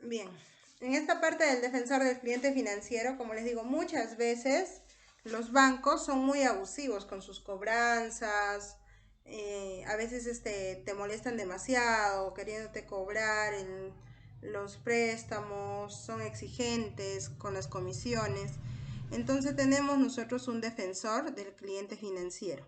Bien, en esta parte del defensor del cliente financiero, como les digo, muchas veces los bancos son muy abusivos con sus cobranzas, a veces te molestan demasiado queriéndote cobrar los préstamos, son exigentes con las comisiones. Entonces tenemos nosotros un defensor del cliente financiero.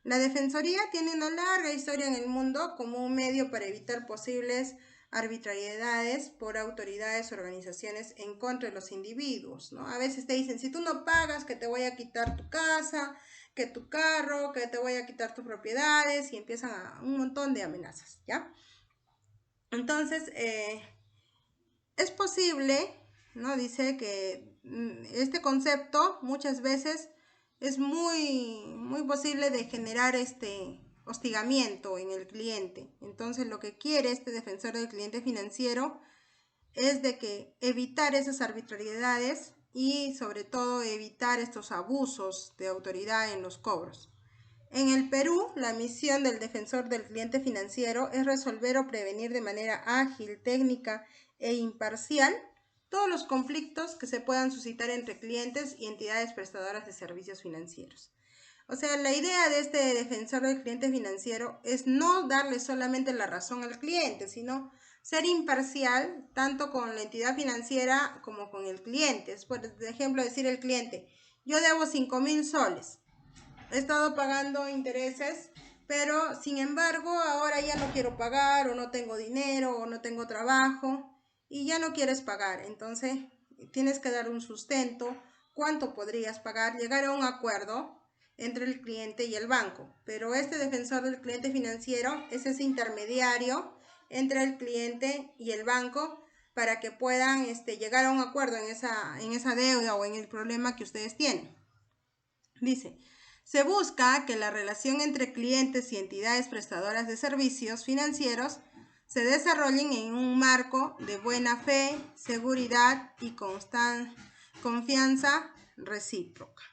La Defensoría tiene una larga historia en el mundo como un medio para evitar posibles arbitrariedades por autoridades o organizaciones en contra de los individuos, ¿no? A veces te dicen, si tú no pagas, que te voy a quitar tu casa, que tu carro, que te voy a quitar tus propiedades, y empiezan un montón de amenazas, ¿ya? Entonces, es posible, ¿no? Dice que este concepto muchas veces es muy posible de generar este hostigamiento en el cliente. Entonces lo que quiere este defensor del cliente financiero es de que evitar esas arbitrariedades y sobre todo evitar estos abusos de autoridad en los cobros. En el Perú, la misión del defensor del cliente financiero es resolver o prevenir de manera ágil, técnica e imparcial todos los conflictos que se puedan suscitar entre clientes y entidades prestadoras de servicios financieros. O sea, la idea de este defensor del cliente financiero es no darle solamente la razón al cliente, sino ser imparcial tanto con la entidad financiera como con el cliente. Es, por ejemplo, decir al cliente, yo debo 5.000 soles. He estado pagando intereses, pero sin embargo ahora ya no quiero pagar, o no tengo dinero, o no tengo trabajo, y ya no quieres pagar. Entonces tienes que dar un sustento, cuánto podrías pagar, llegar a un acuerdo entre el cliente y el banco. Pero este defensor del cliente financiero es ese intermediario entre el cliente y el banco para que puedan llegar a un acuerdo en esa deuda o en el problema que ustedes tienen. Dice, se busca que la relación entre clientes y entidades prestadoras de servicios financieros se desarrollen en un marco de buena fe, seguridad y confianza recíproca.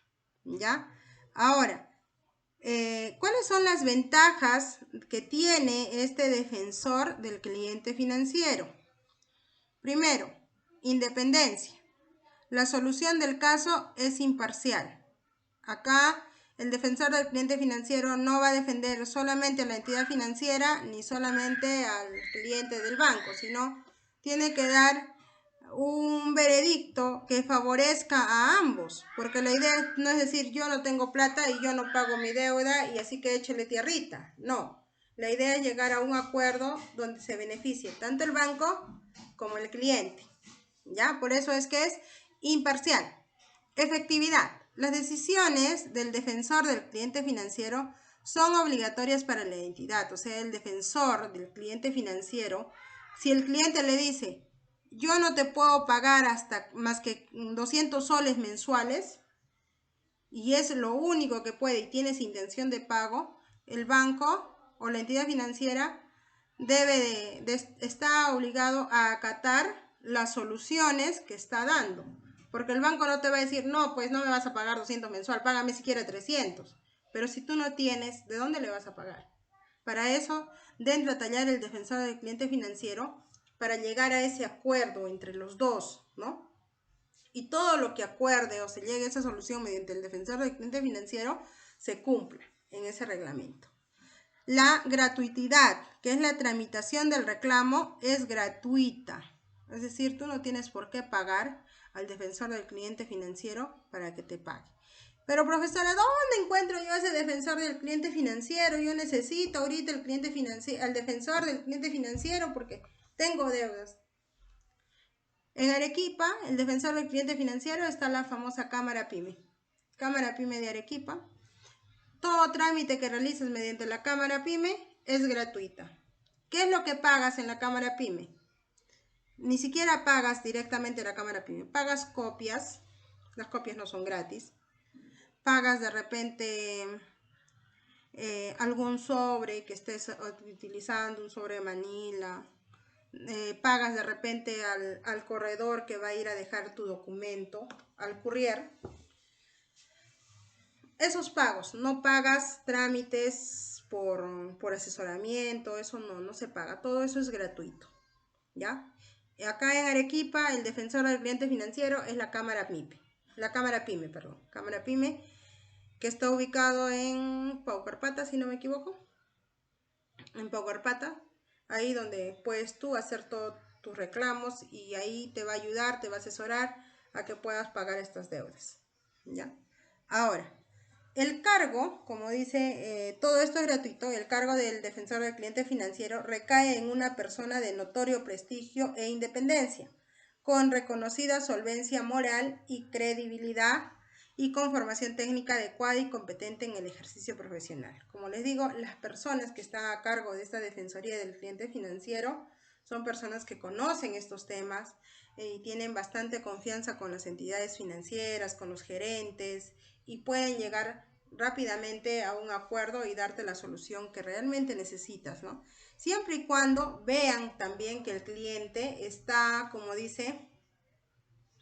¿Ya? Ahora, ¿cuáles son las ventajas que tiene este defensor del cliente financiero? Primero, independencia. La solución del caso es imparcial. Acá el defensor del cliente financiero no va a defender solamente a la entidad financiera ni solamente al cliente del banco, sino tiene que dar un veredicto que favorezca a ambos, porque la idea no es decir yo no tengo plata y yo no pago mi deuda y así que échele tierrita, no. La idea es llegar a un acuerdo donde se beneficie tanto el banco como el cliente, ¿ya? Por eso es que es imparcial. Efectividad. Las decisiones del defensor del cliente financiero son obligatorias para la entidad, o sea, el defensor del cliente financiero, si el cliente le dice, yo no te puedo pagar hasta más que 200 soles mensuales, y es lo único que puede y tienes intención de pago, el banco o la entidad financiera está obligado a acatar las soluciones que está dando. Porque el banco no te va a decir, no, pues no me vas a pagar 200 mensual, págame siquiera 300. Pero si tú no tienes, ¿de dónde le vas a pagar? Para eso, dentro de tallar el defensor del cliente financiero, para llegar a ese acuerdo entre los dos, ¿no? Y todo lo que acuerde o se llegue a esa solución mediante el defensor del cliente financiero, se cumpla en ese reglamento. La gratuidad, que es la tramitación del reclamo, es gratuita. Es decir, tú no tienes por qué pagar al defensor del cliente financiero para que te pague. Pero profesora, ¿dónde encuentro yo ese defensor del cliente financiero? Yo necesito ahorita al defensor del cliente financiero porque tengo deudas. En Arequipa, el defensor del cliente financiero está la famosa Cámara PYME. Cámara PYME de Arequipa. Todo trámite que realices mediante la Cámara PYME es gratuita. ¿Qué es lo que pagas en la Cámara PYME? Ni siquiera pagas directamente en la Cámara PYME. Pagas copias. Las copias no son gratis. Pagas de repente algún sobre que estés utilizando, un sobre de Manila. Pagas de repente al corredor que va a ir a dejar tu documento, al courier. Esos pagos, no pagas trámites por asesoramiento, eso no se paga, todo eso es gratuito, ¿ya? Acá en Arequipa, el defensor del cliente financiero es la Cámara PYME, Cámara PYME, que está ubicado en Paucarpata, si no me equivoco, en Paucarpata, ahí donde puedes tú hacer todos tus reclamos y ahí te va a ayudar, te va a asesorar a que puedas pagar estas deudas, ¿ya? Ahora, el cargo, como dice, todo esto es gratuito, el cargo del defensor del cliente financiero recae en una persona de notorio prestigio e independencia, con reconocida solvencia moral y credibilidad y con formación técnica adecuada y competente en el ejercicio profesional. Como les digo, las personas que están a cargo de esta defensoría del cliente financiero son personas que conocen estos temas y tienen bastante confianza con las entidades financieras, con los gerentes, y pueden llegar rápidamente a un acuerdo y darte la solución que realmente necesitas, ¿no? Siempre y cuando vean también que el cliente está, como dice,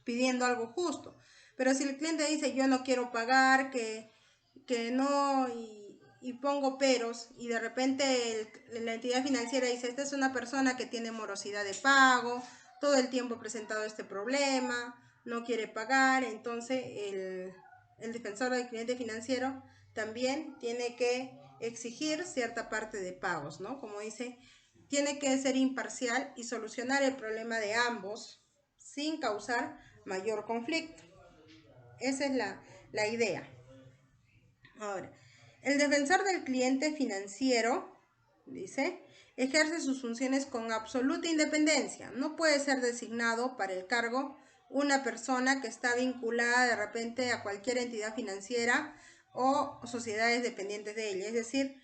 pidiendo algo justo. Pero si el cliente dice yo no quiero pagar, que no, y pongo peros, y de repente la entidad financiera dice esta es una persona que tiene morosidad de pago, todo el tiempo ha presentado este problema, no quiere pagar, entonces el defensor del cliente financiero también tiene que exigir cierta parte de pagos, ¿no? Como dice, tiene que ser imparcial y solucionar el problema de ambos sin causar mayor conflicto. Esa es la idea. Ahora, el defensor del cliente financiero, dice, ejerce sus funciones con absoluta independencia. No puede ser designado para el cargo una persona que está vinculada de repente a cualquier entidad financiera o sociedades dependientes de ella. Es decir,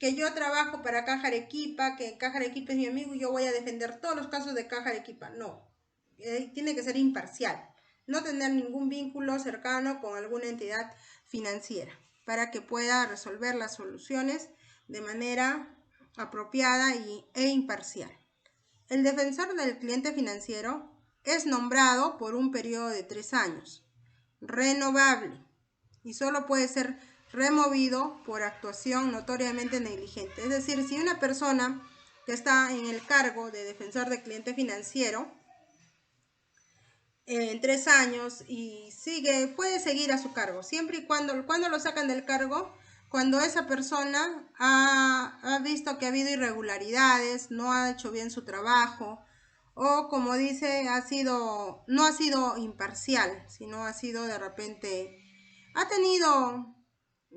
que yo trabajo para Caja Arequipa, que Caja Arequipa es mi amigo y yo voy a defender todos los casos de Caja Arequipa. No, tiene que ser imparcial, no tener ningún vínculo cercano con alguna entidad financiera para que pueda resolver las soluciones de manera apropiada e imparcial. El defensor del cliente financiero es nombrado por un periodo de 3 años, renovable, y solo puede ser removido por actuación notoriamente negligente. Es decir, si una persona que está en el cargo de defensor del cliente financiero en 3 años y puede seguir a su cargo, siempre y cuando lo sacan del cargo, cuando esa persona ha visto que ha habido irregularidades, no ha hecho bien su trabajo, o como dice, no ha sido imparcial, sino ha sido de repente, ha tenido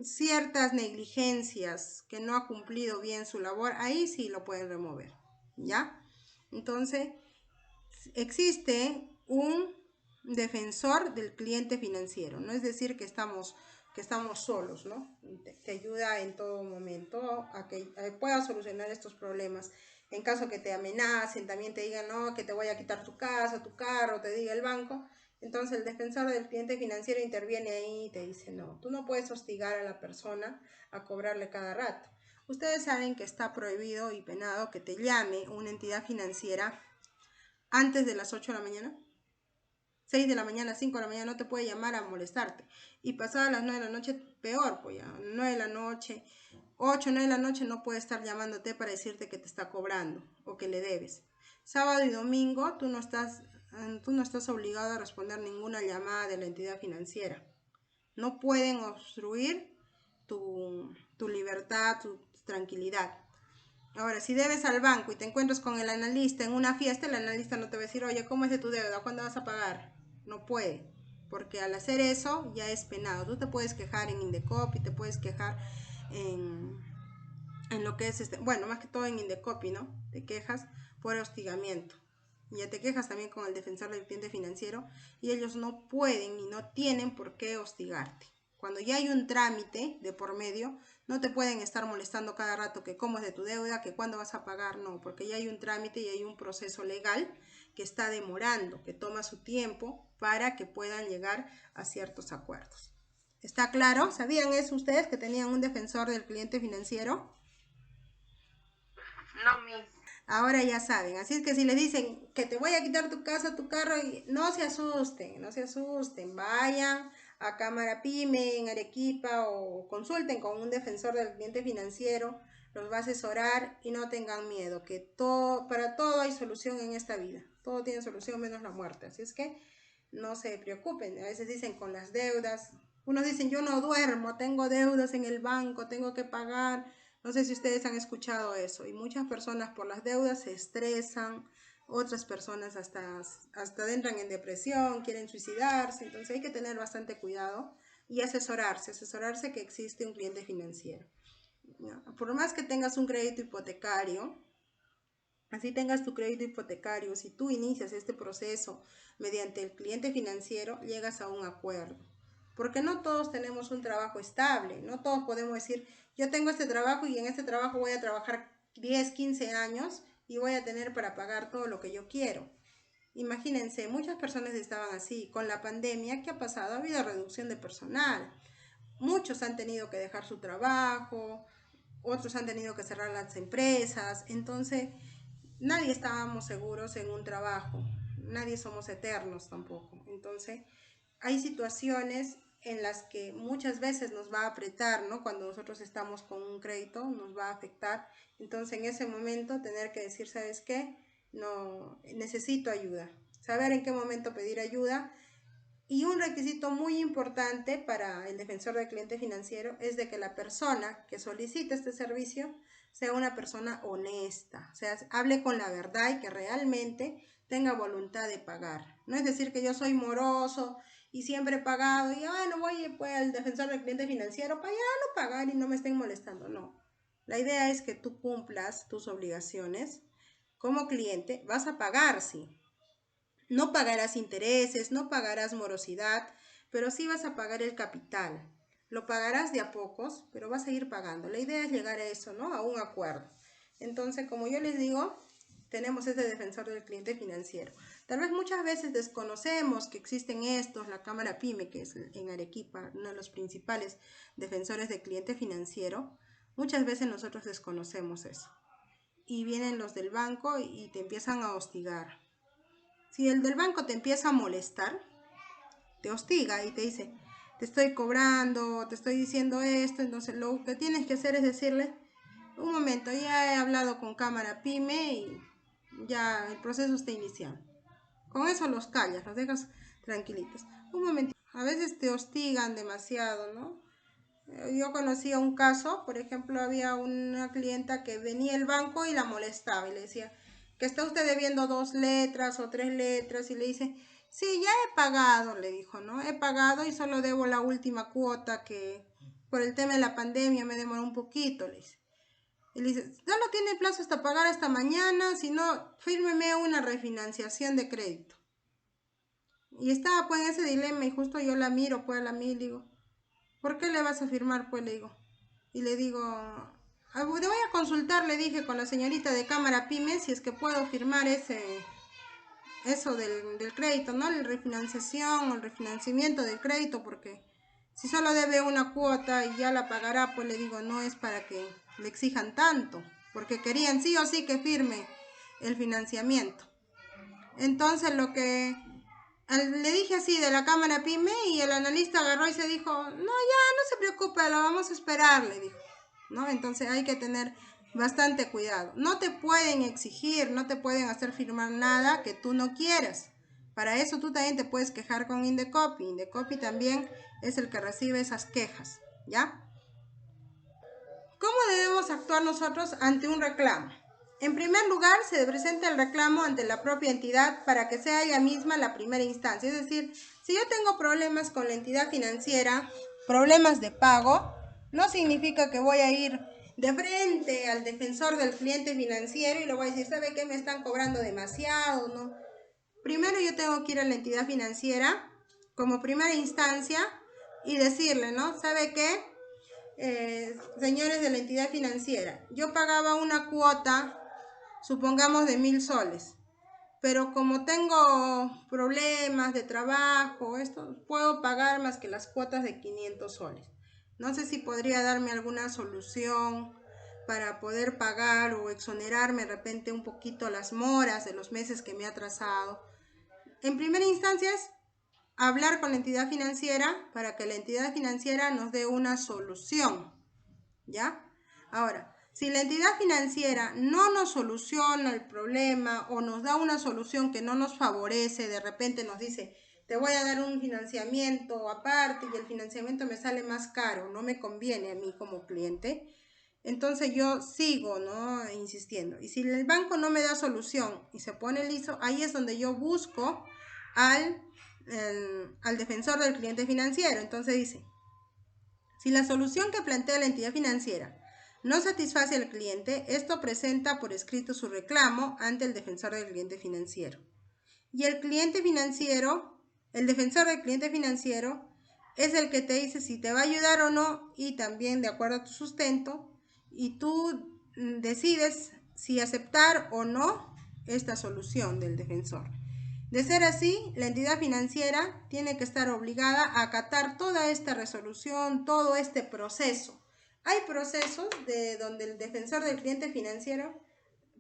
ciertas negligencias, que no ha cumplido bien su labor, ahí sí lo pueden remover, ¿ya? Entonces, existe un defensor del cliente financiero, no es decir que estamos solos, ¿no? Te ayuda en todo momento a que puedas solucionar estos problemas. En caso que te amenacen, también te digan, no, que te voy a quitar tu casa, tu carro, te diga el banco, entonces el defensor del cliente financiero interviene ahí y te dice, no, tú no puedes hostigar a la persona a cobrarle cada rato. Ustedes saben que está prohibido y penado que te llame una entidad financiera antes de las 8 de la mañana, 6 de la mañana, 5 de la mañana, no te puede llamar a molestarte. Y pasadas las 9 de la noche, peor, pues ya, 9 de la noche, 8, 9 de la noche no puede estar llamándote para decirte que te está cobrando o que le debes. Sábado y domingo tú no estás obligado a responder ninguna llamada de la entidad financiera. No pueden obstruir tu libertad, tu tranquilidad. Ahora, si debes al banco y te encuentras con el analista en una fiesta, el analista no te va a decir, oye, ¿cómo es de tu deuda? ¿Cuándo vas a pagar? No puede, porque al hacer eso ya es penado. Tú te puedes quejar en Indecopi, te puedes quejar en lo que es, bueno, más que todo en Indecopi, ¿no? Te quejas por hostigamiento. Ya te quejas también con el defensor del cliente financiero y ellos no pueden y no tienen por qué hostigarte. Cuando ya hay un trámite de por medio, no te pueden estar molestando cada rato que cómo es de tu deuda, que cuándo vas a pagar, no, porque ya hay un trámite y hay un proceso legal que está demorando, que toma su tiempo para que puedan llegar a ciertos acuerdos. ¿Está claro? ¿Sabían eso ustedes, que tenían un defensor del cliente financiero? No, mi. Ahora ya saben, así es que si les dicen que te voy a quitar tu casa, tu carro, no se asusten, vayan a Cámara PYME en Arequipa o consulten con un defensor del cliente financiero los va a asesorar y no tengan miedo, que para todo hay solución en esta vida, todo tiene solución menos la muerte, así es que no se preocupen. A veces dicen con las deudas, unos dicen yo no duermo, tengo deudas en el banco, tengo que pagar, no sé si ustedes han escuchado eso, y muchas personas por las deudas se estresan, otras personas hasta entran en depresión, quieren suicidarse, entonces hay que tener bastante cuidado y asesorarse que existe un cliente financiero. Por más que tengas un crédito hipotecario, así tengas tu crédito hipotecario, si tú inicias este proceso mediante el cliente financiero, llegas a un acuerdo. Porque no todos tenemos un trabajo estable, no todos podemos decir, yo tengo este trabajo y en este trabajo voy a trabajar 10, 15 años y voy a tener para pagar todo lo que yo quiero. Imagínense, muchas personas estaban así. Con la pandemia, ¿qué ha pasado? Ha habido reducción de personal. Muchos han tenido que dejar su trabajo, otros han tenido que cerrar las empresas. Entonces, nadie estábamos seguros en un trabajo. Nadie somos eternos tampoco. Entonces, hay situaciones en las que muchas veces nos va a apretar, ¿no? Cuando nosotros estamos con un crédito, nos va a afectar. Entonces, en ese momento, tener que decir, ¿sabes qué? No, necesito ayuda. Saber en qué momento pedir ayuda. Y un requisito muy importante para el defensor del cliente financiero es de que la persona que solicite este servicio sea una persona honesta, o sea, hable con la verdad y que realmente tenga voluntad de pagar. No es decir que yo soy moroso y siempre he pagado y bueno, voy pues, al defensor del cliente financiero para ya no pagar y no me estén molestando. No, la idea es que tú cumplas tus obligaciones como cliente, vas a pagar, sí. No pagarás intereses, no pagarás morosidad, pero sí vas a pagar el capital. Lo pagarás de a pocos, pero vas a ir pagando. La idea es llegar a eso, ¿no? A un acuerdo. Entonces, como yo les digo, tenemos ese defensor del cliente financiero. Tal vez muchas veces desconocemos que existen estos, la Cámara PYME, que es en Arequipa uno de los principales defensores del cliente financiero. Muchas veces nosotros desconocemos eso. Y vienen los del banco y te empiezan a hostigar. Si el del banco te empieza a molestar, te hostiga y te dice, te estoy cobrando, te estoy diciendo esto, entonces lo que tienes que hacer es decirle, un momento, ya he hablado con Cámara PYME y ya el proceso está iniciando. Con eso los callas, los dejas tranquilitos. Un momento, a veces te hostigan demasiado, ¿no? Yo conocía un caso, por ejemplo, había una clienta que venía al banco y la molestaba y le decía que está usted debiendo 2 letras o 3 letras y le dice, sí, ya he pagado, le dijo, ¿no? He pagado y solo debo la última cuota que por el tema de la pandemia me demoró un poquito, le dice. Y le dice, ya no tiene plazo hasta pagar hasta mañana, si no, fírmeme una refinanciación de crédito. Y estaba pues en ese dilema y justo yo la miro, pues a la mí y digo, ¿por qué le vas a firmar? Pues le digo. Y le digo, te voy a consultar, le dije con la señorita de Cámara PYME, si es que puedo firmar eso del crédito, ¿no? La refinanciación o el refinanciamiento del crédito, porque si solo debe una cuota y ya la pagará, pues le digo, no es para que le exijan tanto, porque querían sí o sí que firme el financiamiento. Entonces le dije así de la Cámara PYME y el analista agarró y se dijo, no, ya, no se preocupe, lo vamos a esperar, le dijo, ¿no? Entonces hay que tener bastante cuidado. No te pueden exigir, no te pueden hacer firmar nada que tú no quieras. Para eso tú también te puedes quejar con Indecopi. Indecopi también es el que recibe esas quejas, ¿ya? ¿Cómo debemos actuar nosotros ante un reclamo? En primer lugar, se presenta el reclamo ante la propia entidad para que sea ella misma la primera instancia. Es decir, si yo tengo problemas con la entidad financiera, problemas de pago, no significa que voy a ir de frente al defensor del cliente financiero y le voy a decir, ¿sabe qué? Me están cobrando demasiado, ¿no? Primero yo tengo que ir a la entidad financiera como primera instancia y decirle, ¿no? ¿Sabe qué? Señores de la entidad financiera, yo pagaba una cuota, supongamos de 1.000 soles, pero como tengo problemas de trabajo, esto puedo pagar más que las cuotas de 500 soles. No sé si podría darme alguna solución para poder pagar o exonerarme de repente un poquito las moras de los meses que me ha atrasado. En primera instancia es hablar con la entidad financiera para que la entidad financiera nos dé una solución, ¿ya? Ahora, Si la entidad financiera no nos soluciona el problema o nos da una solución que no nos favorece, de repente nos dice, te voy a dar un financiamiento aparte y el financiamiento me sale más caro, no me conviene a mí como cliente, entonces yo sigo, ¿no?, insistiendo. Y si el banco no me da solución y se pone liso, ahí es donde yo busco al defensor del cliente financiero. Entonces dice, si la solución que plantea la entidad financiera no satisface al cliente, esto presenta por escrito su reclamo ante el defensor del cliente financiero. Y el cliente financiero, el defensor del cliente financiero, es el que te dice si te va a ayudar o no, y también de acuerdo a tu sustento, y tú decides si aceptar o no esta solución del defensor. De ser así, la entidad financiera tiene que estar obligada a acatar toda esta resolución, todo este proceso. Hay procesos de donde el defensor del cliente financiero,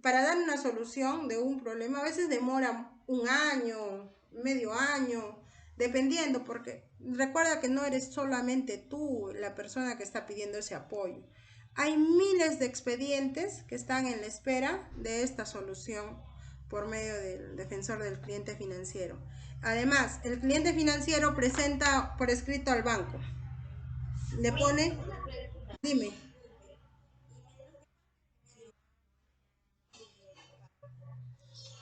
para dar una solución de un problema, a veces demora un año, medio año, dependiendo, porque recuerda que no eres solamente tú la persona que está pidiendo ese apoyo. Hay miles de expedientes que están en la espera de esta solución por medio del defensor del cliente financiero. Además, el cliente financiero presenta por escrito al banco. Le pone, dime.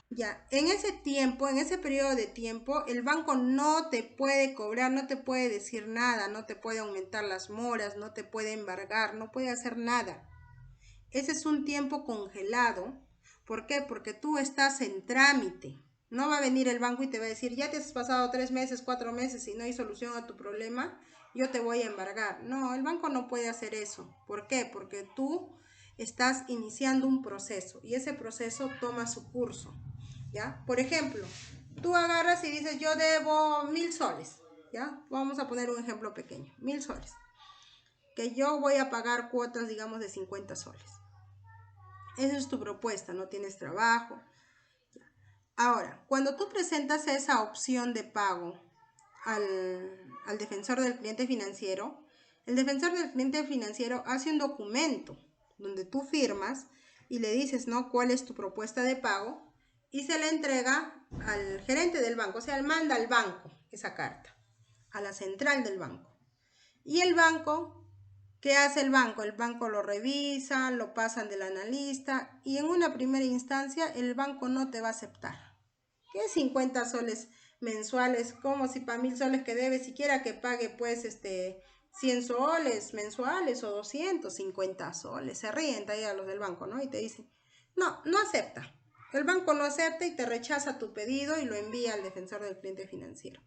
Ya, en ese tiempo, en ese periodo de tiempo, el banco no te puede cobrar, no te puede decir nada, no te puede aumentar las moras, no te puede embargar, no puede hacer nada. Ese es un tiempo congelado. ¿Por qué? Porque tú estás en trámite. No va a venir el banco y te va a decir, ya te has pasado 3 meses, 4 meses y no hay solución a tu problema, yo te voy a embargar. No, el banco no puede hacer eso. ¿Por qué? Porque tú estás iniciando un proceso y ese proceso toma su curso. ¿Ya? Por ejemplo, tú agarras y dices, yo debo 1.000 soles. ¿Ya? Vamos a poner un ejemplo pequeño, 1.000 soles. Que yo voy a pagar cuotas, digamos, de 50 soles. Esa es tu propuesta, no tienes trabajo. Ahora, cuando tú presentas esa opción de pago al defensor del cliente financiero, el defensor del cliente financiero hace un documento donde tú firmas y le dices, ¿no?, cuál es tu propuesta de pago, y se le entrega al gerente del banco, o sea, manda al banco esa carta, a la central del banco. Y el banco, ¿qué hace el banco? El banco lo revisa, lo pasan del analista y en una primera instancia el banco no te va a aceptar. ¿Qué 50 soles mensuales? Como si para 1.000 soles que debe, siquiera que pague pues 100 soles mensuales o 250 soles. Se ríen ahí a los del banco, ¿no? Y te dicen, no, no acepta. El banco no acepta y te rechaza tu pedido y lo envía al defensor del cliente financiero.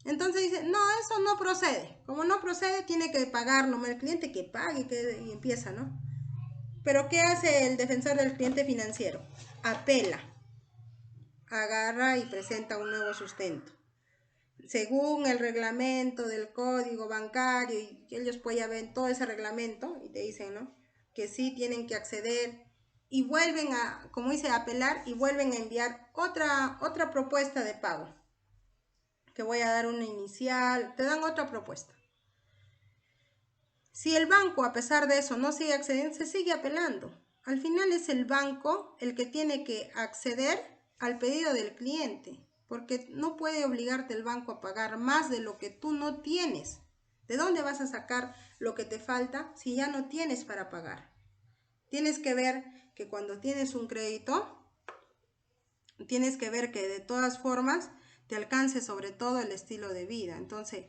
Entonces dice, no, eso no procede. Como no procede, tiene que pagar, nomás el cliente que pague y empieza, ¿no? Pero ¿qué hace el defensor del cliente financiero? Apela, agarra y presenta un nuevo sustento. Según el reglamento del código bancario, y ellos pues ya ven todo ese reglamento y te dicen, ¿no?, que sí tienen que acceder y vuelven a, como dice, apelar y vuelven a enviar otra propuesta de pago. Que voy a dar una inicial, te dan otra propuesta. Si el banco, a pesar de eso, no sigue accediendo, se sigue apelando. Al final es el banco el que tiene que acceder al pedido del cliente, porque no puede obligarte el banco a pagar más de lo que tú no tienes. ¿De dónde vas a sacar lo que te falta si ya no tienes para pagar? Tienes que ver que cuando tienes un crédito, tienes que ver que de todas formas te alcance sobre todo el estilo de vida, entonces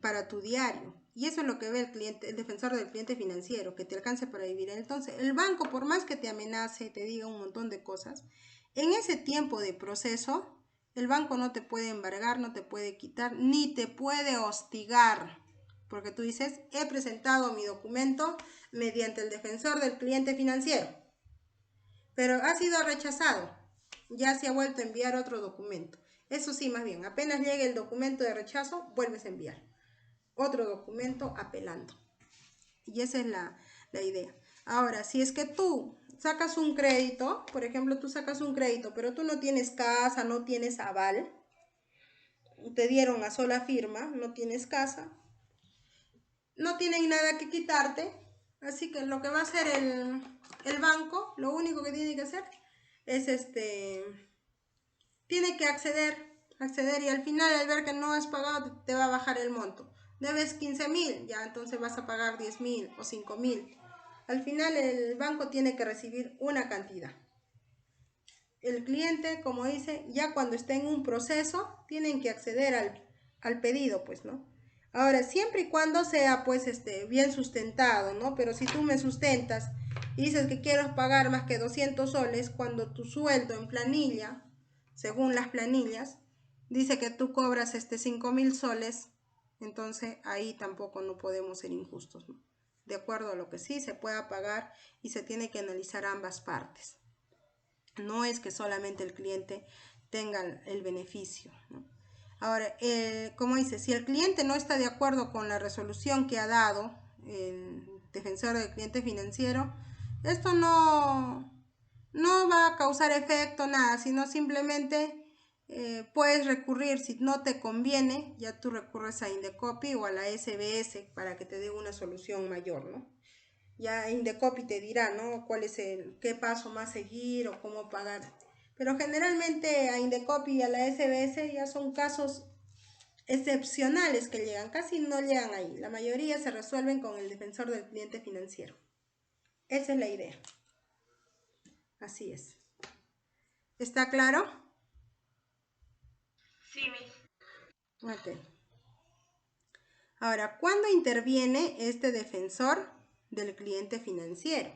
para tu diario. Y eso es lo que ve el cliente, el defensor del cliente financiero, que te alcance para vivir. Entonces el banco, por más que te amenace, te diga un montón de cosas, en ese tiempo de proceso el banco no te puede embargar, no te puede quitar, ni te puede hostigar, porque tú dices, he presentado mi documento mediante el defensor del cliente financiero, pero ha sido rechazado, ya se ha vuelto a enviar otro documento. Eso sí, más bien, apenas llegue el documento de rechazo, vuelves a enviar otro documento apelando. Y esa es la idea. Ahora, si es que tú sacas un crédito, por ejemplo, tú sacas un crédito, pero tú no tienes casa, no tienes aval, te dieron a sola firma, no tienes casa, no tienen nada que quitarte, Así que lo que va a hacer el banco, lo único que tiene que hacer es tiene que acceder y al final al ver que no has pagado te va a bajar el monto. Debes 15.000, ya entonces vas a pagar 10.000 o 5.000. Al final el banco tiene que recibir una cantidad. El cliente, como dice, ya cuando esté en un proceso, tienen que acceder al pedido, pues, ¿no? Ahora, siempre y cuando sea, pues, bien sustentado, ¿no? Pero si tú me sustentas y dices que quiero pagar más que 200 soles, cuando tu sueldo en planilla, según las planillas, dice que tú cobras 5.000 soles, entonces ahí tampoco no podemos ser injustos, ¿no? De acuerdo a lo que sí se pueda pagar y se tiene que analizar ambas partes. No es que solamente el cliente tenga el beneficio, ¿no? Ahora, como dice, si el cliente no está de acuerdo con la resolución que ha dado el defensor del cliente financiero, esto no va a causar efecto, nada, sino simplemente puedes recurrir, si no te conviene, ya tú recurres a Indecopi o a la SBS para que te dé una solución mayor, ¿no? Ya Indecopi te dirá, ¿no? Cuál es qué paso más seguir o cómo pagar. Pero generalmente a Indecopi y a la SBS ya son casos excepcionales que llegan, casi no llegan ahí. La mayoría se resuelven con el defensor del cliente financiero. Esa es la idea. Así es. ¿Está claro? Sí, Miss. Ok. Ahora, ¿cuándo interviene este defensor del cliente financiero?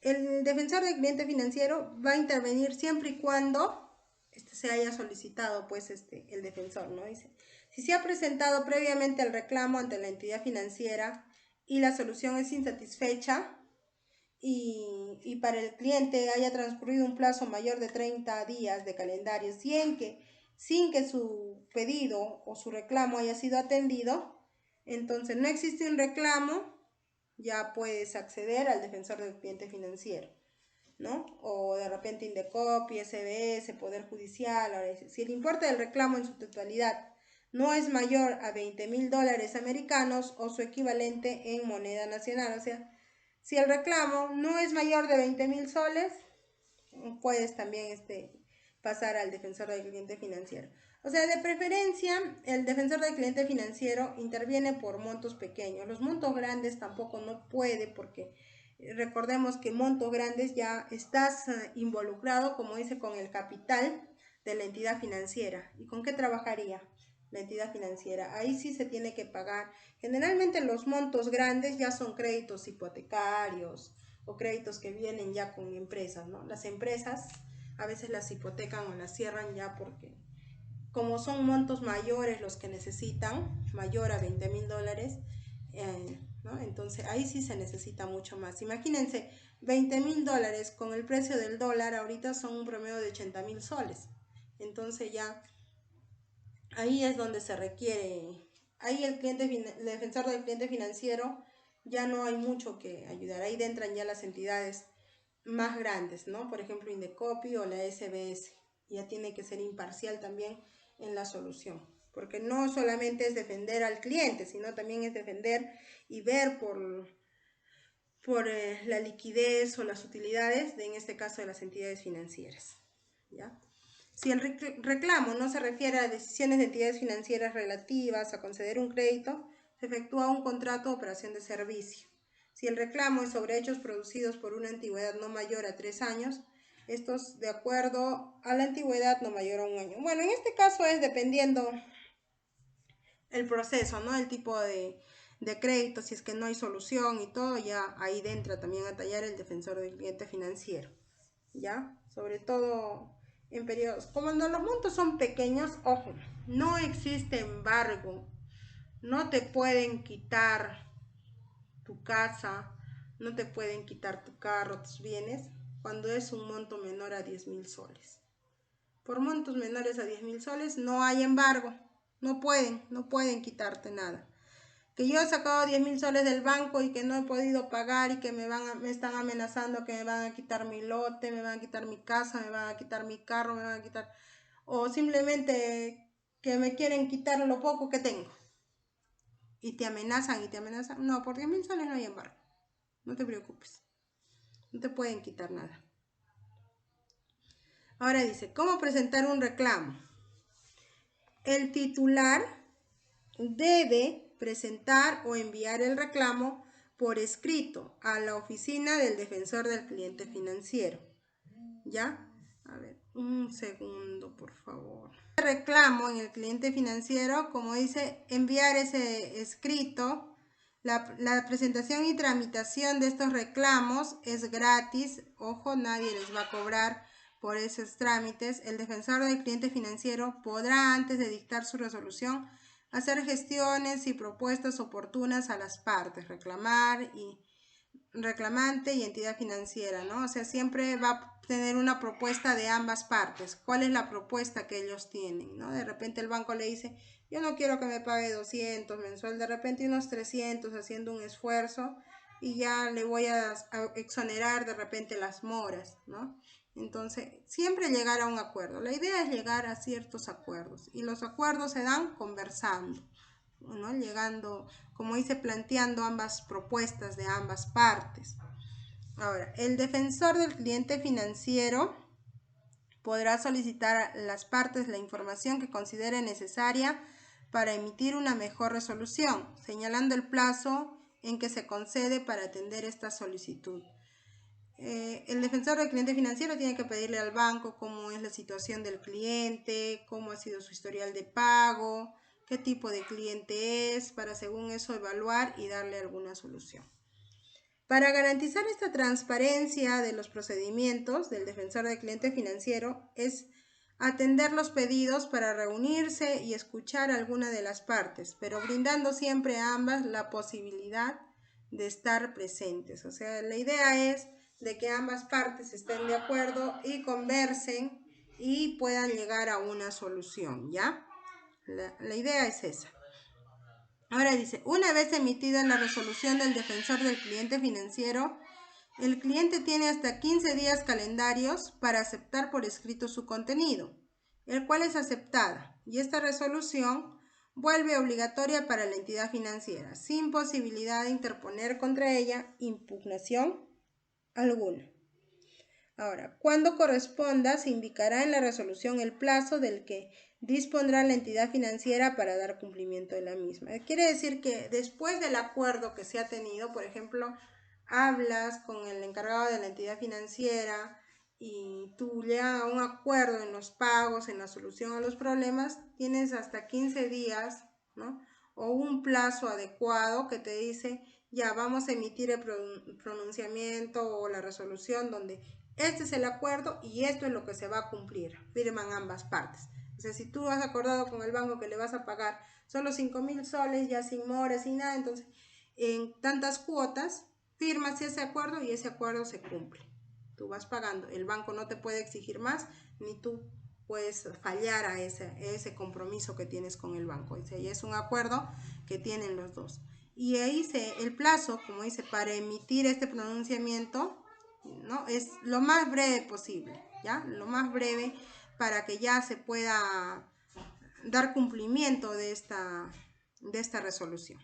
El defensor del cliente financiero va a intervenir siempre y cuando se haya solicitado, pues, el defensor, ¿no? Dice, si se ha presentado previamente el reclamo ante la entidad financiera y la solución es insatisfecha y para el cliente haya transcurrido un plazo mayor de 30 días de calendario sin que su pedido o su reclamo haya sido atendido, entonces no existe un reclamo, ya puedes acceder al defensor del cliente financiero, ¿no? O de repente Indecopi, SBS, Poder Judicial. Ahora, si el importe del reclamo en su totalidad no es mayor a 20.000 dólares americanos o su equivalente en moneda nacional, o sea, si el reclamo no es mayor de 20.000 soles, puedes también pasar al defensor del cliente financiero. O sea, de preferencia, el defensor del cliente financiero interviene por montos pequeños. Los montos grandes tampoco no puede porque recordemos que montos grandes ya estás involucrado, como dice, con el capital de la entidad financiera. ¿Y con qué trabajaría la entidad financiera? Ahí sí se tiene que pagar. Generalmente los montos grandes ya son créditos hipotecarios o créditos que vienen ya con empresas, ¿no? Las empresas a veces las hipotecan o las cierran ya porque como son montos mayores los que necesitan, mayor a 20.000 dólares, ¿no? Entonces ahí sí se necesita mucho más. Imagínense, 20.000 dólares con el precio del dólar ahorita son un promedio de 80.000 soles. Entonces ya ahí es donde se requiere, ahí el defensor del cliente financiero ya no hay mucho que ayudar. Ahí entran ya las entidades más grandes, ¿no? Por ejemplo, Indecopi o la SBS. Ya tiene que ser imparcial también en la solución, porque no solamente es defender al cliente, sino también es defender y ver por la liquidez o las utilidades, en este caso de las entidades financieras, ¿ya? Si el reclamo no se refiere a decisiones de entidades financieras relativas a conceder un crédito, se efectúa un contrato de operación de servicio. Si el reclamo es sobre hechos producidos por una antigüedad no mayor a 3 años, estos de acuerdo a la antigüedad no mayor a un año. Bueno, en este caso es dependiendo el proceso, ¿no? El tipo de crédito, si es que no hay solución y todo, ya ahí entra también a tallar el defensor del cliente financiero, ¿ya? Sobre todo en periodos, cuando los montos son pequeños, ojo, no existe embargo, no te pueden quitar tu casa, no te pueden quitar tu carro, tus bienes, cuando es un monto menor a 10.000 soles. Por montos menores a 10.000 soles no hay embargo, no pueden quitarte nada. Que yo he sacado 10.000 soles del banco y que no he podido pagar y que me están amenazando que me van a quitar mi lote, me van a quitar mi casa, me van a quitar mi carro, me van a quitar, o simplemente que me quieren quitar lo poco que tengo y te amenazan, no, por 10.000 soles no hay embargo, no te preocupes, no te pueden quitar nada. Ahora dice, ¿cómo presentar un reclamo? El titular debe presentar o enviar el reclamo por escrito a la oficina del defensor del cliente financiero. ¿Ya? A ver, un segundo, por favor. El reclamo en el cliente financiero, como dice, enviar ese escrito. La presentación y tramitación de estos reclamos es gratis. Ojo, nadie les va a cobrar por esos trámites. El defensor del cliente financiero podrá, antes de dictar su resolución, hacer gestiones y propuestas oportunas a las partes, reclamante y entidad financiera, ¿no? O sea, siempre va a tener una propuesta de ambas partes. ¿Cuál es la propuesta que ellos tienen, ¿no? De repente el banco le dice, yo no quiero que me pague 200 mensual, de repente unos 300 haciendo un esfuerzo y ya le voy a exonerar de repente las moras, ¿no? Entonces, siempre llegar a un acuerdo. La idea es llegar a ciertos acuerdos y los acuerdos se dan conversando, ¿no? Llegando, como dice, planteando ambas propuestas de ambas partes. Ahora, el defensor del cliente financiero podrá solicitar a las partes la información que considere necesaria para emitir una mejor resolución, señalando el plazo en que se concede para atender esta solicitud. El defensor del cliente financiero tiene que pedirle al banco cómo es la situación del cliente, cómo ha sido su historial de pago, qué tipo de cliente es, para según eso evaluar y darle alguna solución. Para garantizar esta transparencia de los procedimientos del defensor del cliente financiero es atender los pedidos para reunirse y escuchar a alguna de las partes, pero brindando siempre a ambas la posibilidad de estar presentes. O sea, la idea es de que ambas partes estén de acuerdo y conversen y puedan llegar a una solución, ¿ya? La idea es esa. Ahora dice, una vez emitida la resolución del defensor del cliente financiero, el cliente tiene hasta 15 días calendarios para aceptar por escrito su contenido, el cual es aceptada, y esta resolución vuelve obligatoria para la entidad financiera, sin posibilidad de interponer contra ella impugnación alguna. Ahora, cuando corresponda, se indicará en la resolución el plazo del que dispondrá la entidad financiera para dar cumplimiento de la misma. Quiere decir que después del acuerdo que se ha tenido, por ejemplo, hablas con el encargado de la entidad financiera y tú llegas a un acuerdo en los pagos, en la solución a los problemas, tienes hasta 15 días, ¿no? O un plazo adecuado que te dice, ya vamos a emitir el pronunciamiento o la resolución donde este es el acuerdo y esto es lo que se va a cumplir. Firman ambas partes. O sea, si tú has acordado con el banco que le vas a pagar solo 5.000 soles, ya sin mora, sin nada, entonces en tantas cuotas firmas ese acuerdo y ese acuerdo se cumple. Tú vas pagando. El banco no te puede exigir más, ni tú puedes fallar a ese compromiso que tienes con el banco. O sea, y es un acuerdo que tienen los dos. Y ahí el plazo, como dice, para emitir este pronunciamiento, ¿no? Es lo más breve posible, ¿ya? Lo más breve para que ya se pueda dar cumplimiento de esta resolución.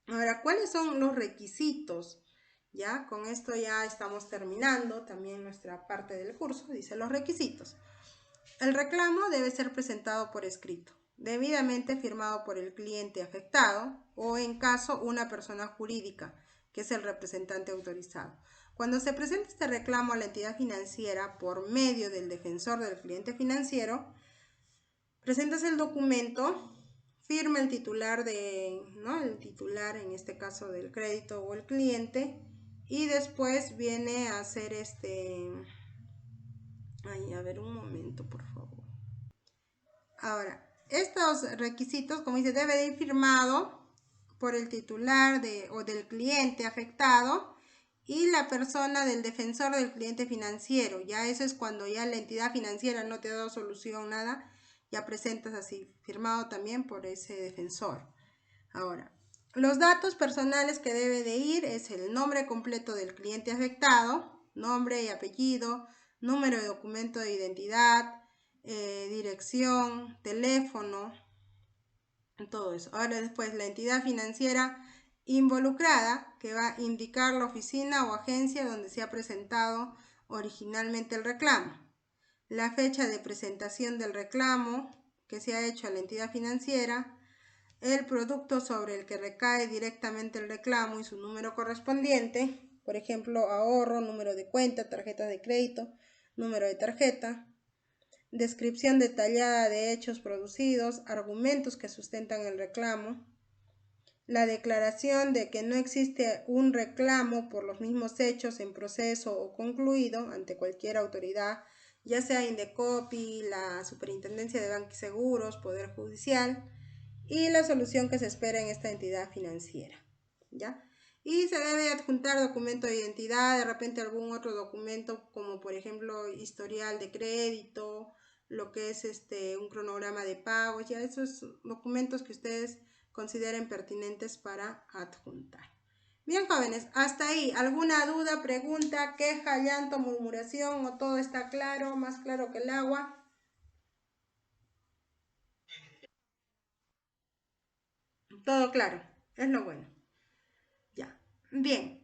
Ahora, ¿cuáles son los requisitos? Ya, con esto ya estamos terminando también nuestra parte del curso. Dice los requisitos. El reclamo debe ser presentado por escrito, debidamente firmado por el cliente afectado o, en caso, una persona jurídica, que es el representante autorizado. Cuando se presenta este reclamo a la entidad financiera por medio del defensor del cliente financiero, presentas el documento, firma el titular el titular en este caso del crédito o el cliente, y después viene a hacer a ver un momento, por favor. Ahora, estos requisitos, como dice, debe ir firmado por el titular o del cliente afectado y la persona del defensor del cliente financiero. Ya eso es cuando ya la entidad financiera no te ha dado solución, nada, ya presentas así, firmado también por ese defensor. Ahora, los datos personales que debe de ir es el nombre completo del cliente afectado, nombre y apellido, número de documento de identidad, dirección, teléfono, todo eso. Ahora después la entidad financiera involucrada, que va a indicar la oficina o agencia donde se ha presentado originalmente el reclamo, la fecha de presentación del reclamo que se ha hecho a la entidad financiera, el producto sobre el que recae directamente el reclamo y su número correspondiente, por ejemplo, ahorro, número de cuenta, tarjeta de crédito, número de tarjeta, descripción detallada de hechos producidos, argumentos que sustentan el reclamo, la declaración de que no existe un reclamo por los mismos hechos en proceso o concluido ante cualquier autoridad, ya sea Indecopi, la Superintendencia de Bancos y Seguros, Poder Judicial, y la solución que se espera en esta entidad financiera, ¿ya? Y se debe adjuntar documento de identidad, de repente algún otro documento como por ejemplo historial de crédito, lo que es un cronograma de pagos, ya esos documentos que ustedes consideren pertinentes para adjuntar. Bien, jóvenes, hasta ahí. ¿Alguna duda, pregunta, queja, llanto, murmuración o todo está claro, más claro que el agua? Todo claro, es lo bueno. Ya, bien.